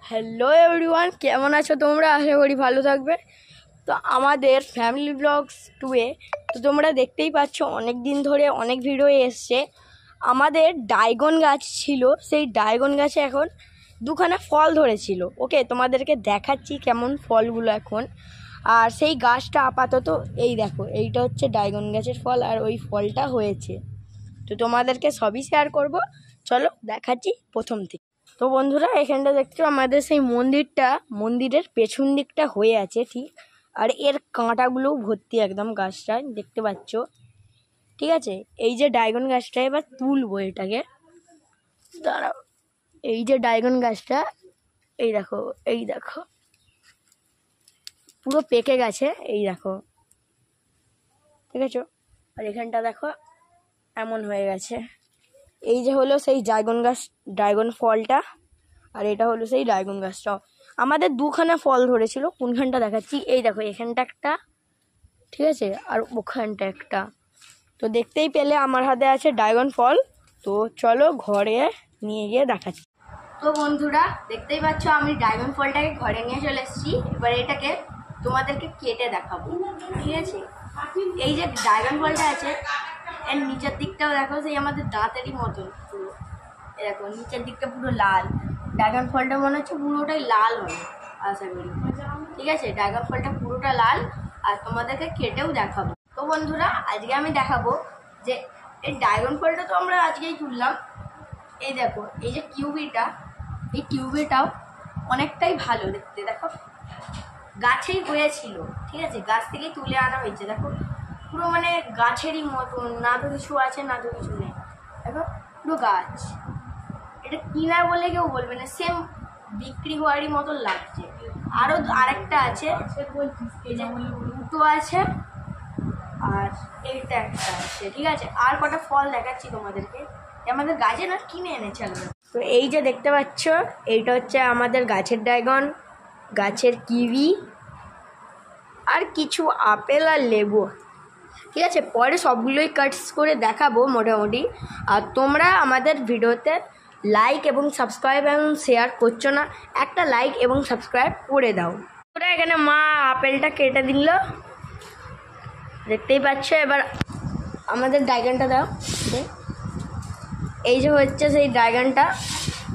Hello everyone, কেমন আছো তোমরা? আশা করি ভালো থাকবে। তো আমাদের ফ্যামিলি ব্লগস 2-এ তো তোমরা দেখতেই পাচ্ছ অনেক দিন ধরে অনেক ভিডিও এসছে। আমাদের ড্রাগন গাছ ছিল, সেই ড্রাগন গাছে এখন দুখানা ফল ধরেছিল। ওকে, তোমাদেরকে দেখাচ্ছি কেমন ফলগুলো এখন। আর সেই গাছটা আপাতত এই দেখো, এইটা হচ্ছে ড্রাগন গাছের ফল আর ওই ফলটা হয়েছে। তো তোমাদেরকে সবই শেয়ার করব, চলো দেখাচ্ছি প্রথম থেকে। তো বন্ধুরা, এখানটা দেখছো আমাদের সেই মন্দিরের পেছন দিকটা হয়ে আছে ঠিক, আর এর কাঁটাগুলোও ভর্তি একদম গাছটায়, দেখতে পাচ্ছ। ঠিক আছে, এই যে ড্রাগন গাছটা এবার তুলবো এটাকে, দাঁড়াও। এই যে ড্রাগন গাছটা, এই দেখো, এই দেখো পুরো পেকে গেছে, এই দেখো, ঠিক আছে। আর এখানটা দেখো এমন হয়ে গেছে। এই যে হলো সেই ড্রাগন ফলটা, আর এটা হলো সেই ড্রাগন গাছটা। আমাদের দুখানা ফল ধরেছিল, কোনখানটা দেখাচ্ছি, এই দেখো এখানটা একটা, ঠিক আছে, আর ওখানটা একটা। তো দেখতেই পেলে আমার হাতে আছে ড্রাগন ফল। তো চলো ঘরে নিয়ে গিয়ে দেখাচ্ছি। তো বন্ধুরা, দেখতেই পাচ্ছ আমি ড্রাগন ফলটাকে ঘরে নিয়ে চলে এসেছি। এবার এটাকে তোমাদেরকে কেটে দেখাবো, ঠিক আছে। এই যে ড্রাগন ফলটা আছে, এর নিচের দিকটাও দেখো সেই আমাদের দাঁতেরই মতন পুরো। দেখো নিচের দিকটা পুরো লাল। ড্রাগন ফলটা মনে হচ্ছে পুরোটাই লাল হবে, আশা করি। ঠিক আছে, ড্রাগন ফলটা পুরোটা লাল, আর তোমাদেরকে কেটেও দেখাবো। তো বন্ধুরা, আজকে আমি দেখাবো যে এই ড্রাগন ফলটা তো আমরা আজকেই তুললাম। এই দেখো, এই যে কিউবিটা, এই কিউবিটাও অনেকটাই ভালো দেখতে। দেখো গাছেই হয়েছিল, ঠিক আছে, গাছ থেকেই তুলে আনা হয়েছে। দেখো পুরো মানে গাছেরই মতন, না তো কিছু আছে না তো কিছু নেই। দেখো পুরো গাছ, এটা কিনা বলে কেউ বলবে না, সেম বিক্রি হওয়ারই মতন লাগছে। আরও আরেকটা আছে, দুটো আছে, আর এইটা একটা আছে, ঠিক আছে। আর কটা ফল দেখাচ্ছি তোমাদেরকে, আমাদের গাছে না কিনে এনেছে আমরা। তো এই যে দেখতে পাচ্ছ, এইটা হচ্ছে আমাদের গাছের ড্রাগন, গাছের কিউই, আর কিছু আপেল আর লেবু, ঠিক আছে। পরে সবগুলোই কাটস করে দেখাবো মোটামুটি। আর তোমরা আমাদের ভিডিওতে লাইক এবং সাবস্ক্রাইব এবং শেয়ার করছো না, একটা লাইক এবং সাবস্ক্রাইব করে দাও। তোরা এখানে মা আপেলটা কেটে দিল, দেখতেই পাচ্ছ। এবার আমাদের ড্রাগনটা দাও। এই যে হচ্ছে সেই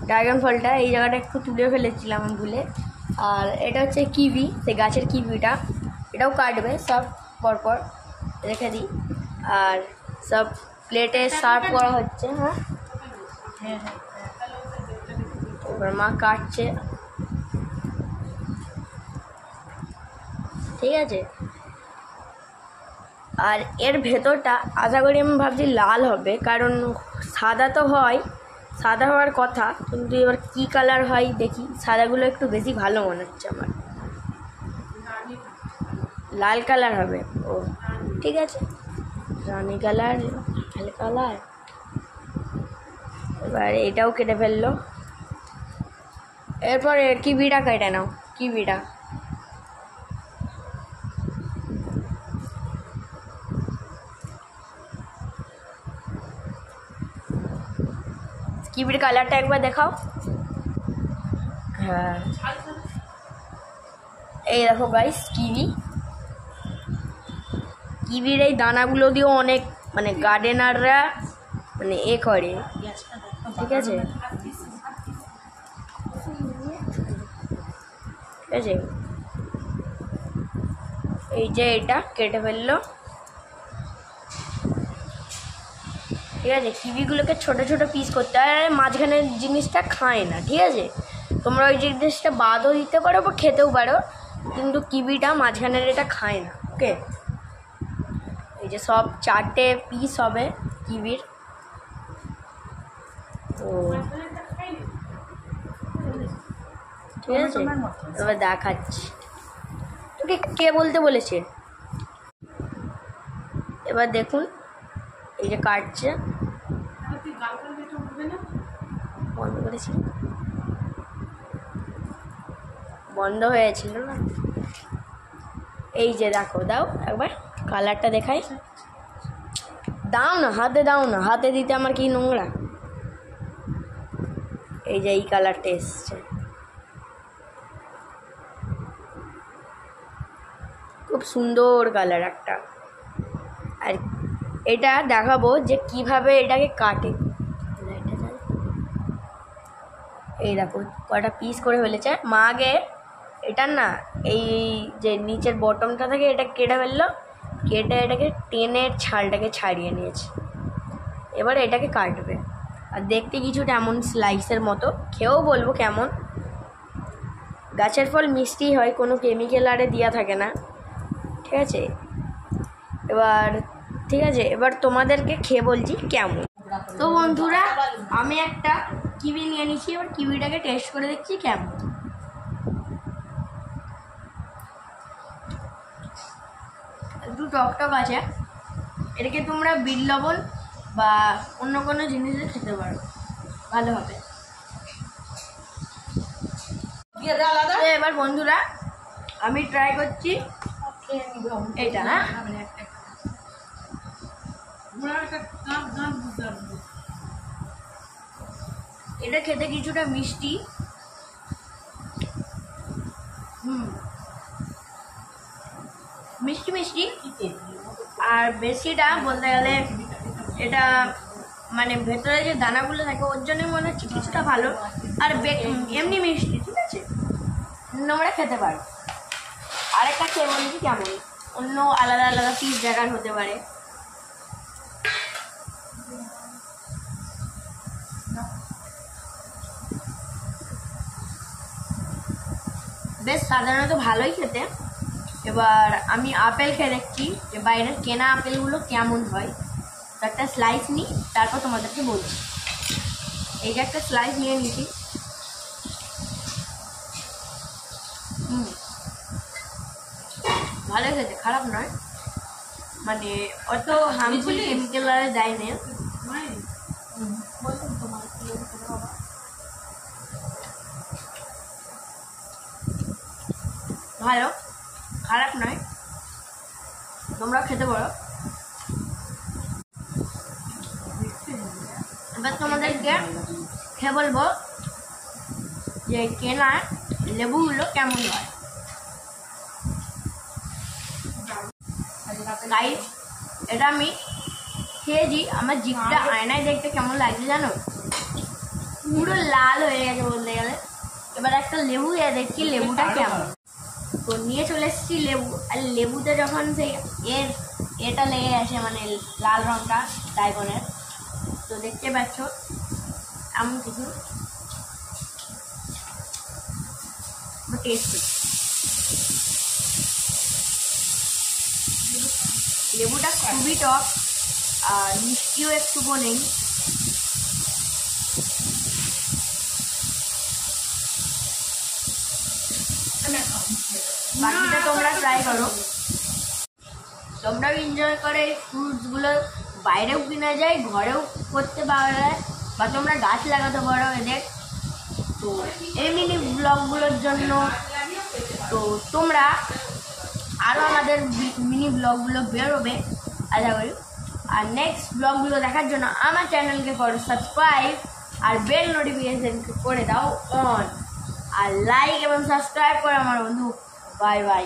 ড্রাগন ফলটা, এই জায়গাটা একটু তুলে ফেলেছিলাম ভুলে। আর এটা হচ্ছে কিউই, সেই গাছের কিউইটা, এটাও কাটবে সব পরপর রেখে দিই। আর সব প্লেটে সার্ভ করা হচ্ছে। হ্যাঁ, এবার মা কাটছে, ঠিক আছে। আর এর ভেতরটা আশা করি, আমি ভাবছি লাল হবে, কারণ সাদা তো হয়, সাদা হওয়ার কথা, কিন্তু এবার কী কালার হয় দেখি। সাদাগুলো একটু বেশি ভালো মনে হচ্ছে আমার, লাল কালার হবে। ও ঠিক আছে, রানী কালার, লাল কালার। এবার এটাও কেটে ফেললো। এরপরে কিউইটা কেটে নাও, কিউইটা। কিউইর কালারটা একবার দেখাও। হ্যাঁ, এই দেখো গাইস, কিউইর এই দানাগুলো দিয়েও অনেক মানে গার্ডেনাররা মানে করে, ঠিক আছে, ঠিক আছে। এই যে এটা কেটে ফেললো, ঠিক আছে। কিউইগুলোকে ছোট ছোট পিস করতে হয়, আর মাঝখানের জিনিসটা খায় না, ঠিক আছে। তোমরা ওই জিনিসটা বাদও দিতে পারো বা খেতেও পারো, কিন্তু কিউইটা মাঝখানের এটা খায় না। ওকে, এই যে সব 4টে পিস হবে কিউইর। ও ঠিক আছে, এবার দেখাচ্ছি তোকে কে বলতে বলেছে। এবার দেখুন, এই যে কাটছে, বন্ধ করেছি, বন্ধ হয়েছিল না। এই যে দেখো, দাও একবার কালারটা দেখাই, দাও না, হাতে দাও না, হাতে দিতে আমার কি নোংরা। এই যে এই কালারটা এসছে, খুব সুন্দর কালার একটা। আর এটা দেখাবো যে কিভাবে এটাকে কাটে। এই দেখো কয়টা পিস করে ফেলেছে মা। আগে এটার না এই যে নিচের বটমটা থেকে এটা কেটে ফেললো, কেটে এটাকে টেনে ছালটাকে ছাড়িয়ে নিয়েছে। এবার এটাকে কাটবে। আর দেখতে কিছুটা এমন স্লাইসের মতো, খেয়েও বলবো কেমন। গাছের ফল মিষ্টি হয়, কোনো কেমিক্যাল আরে দেওয়া থাকে না, ঠিক আছে। এবার তোমাদেরকে খেয়ে বলছি কেমন। তো বন্ধুরা, আমি একটা কিউই নিয়ে নিচ্ছি, এবার কিউইটাকে টেস্ট করে দেখছি কেমন। একটু টকটক আছে, এটাকে তোমরা বিট লবণ বা অন্য কোনো জিনিসে খেতে পারো, ভালো হবে। এবার বন্ধুরা আমি ট্রাই করছি এটা। হ্যাঁ, এটা খেতে কিছুটা মিষ্টি, মিষ্টি মিষ্টি। আর বেশিটা বলতে গেলে এটা মানে ভেতরে যে দানাগুলো থাকে ওর জন্য মনে হচ্ছে কিছুটা ভালো। আর এমনি মিষ্টি, ঠিক আছে, তোমরা খেতে পারো। আরেকটা খেয়ে বলছি কেমন, অন্য আলাদা আলাদা পিস জায়গার হতে পারে। বেশ সাধারণত ভালোই খেতে। এবার আমি আপেল খেয়ে দেখছি যে বাইরের কেনা আপেলগুলো কেমন হয়। তো একটা স্লাইস নিই, তারপর তোমাদেরকে বলছি। এই যে একটা স্লাইস নিয়ে নিচ্ছি। ভালো খেতে, খারাপ নয়, মানে অত হার্মফুল কেমিক্যাল আর দেয় না। ভালো, খারাপ নয়, তোমরা খেতে পারো। এবার তোমাদেরকে খেয়ে বলবো যে কেনা লেবুগুলো কেমন হয়। গাইস, এটা আমি খেয়েছি, আমার জিভটা আয়নায় দেখতে কেমন লাগছে জানো, পুরো লাল হয়ে গেছে বলতে গেলে। এবার একটা লেবু দেখছি লেবুটা কেমন। তো নিয়ে চলে এসেছি লেবু, আর লেবুতে যখন সেই এটা লেগে গেছে মানে লাল রঙটা ড্রাগনের, তো দেখতে পাচ্ছ এমন কিছু। টেস্ট লেবুটা খুবই টক আর মিষ্টিও একটুকু নেই। বাকিটা তোমরা ট্রাই করো, তোমরাও এনজয় করে। ফ্রুটসগুলো বাইরেও কিনা যায়, ঘরেও করতে পারা যায়, বা তোমরা গাছ লাগাতে পারো এদের। তো এই মিনি ব্লগগুলোর জন্য তো তোমরা আরও আমাদের মিনি ব্লগগুলো বেরোবে আশা করি। আর নেক্সট ব্লগগুলো দেখার জন্য আমার চ্যানেলকে করো সাবস্ক্রাইব, আর বেল নোটিফিকেশন করে দাও অন, আর লাইক এবং সাবস্ক্রাইব করো আমার বন্ধু। Bye bye.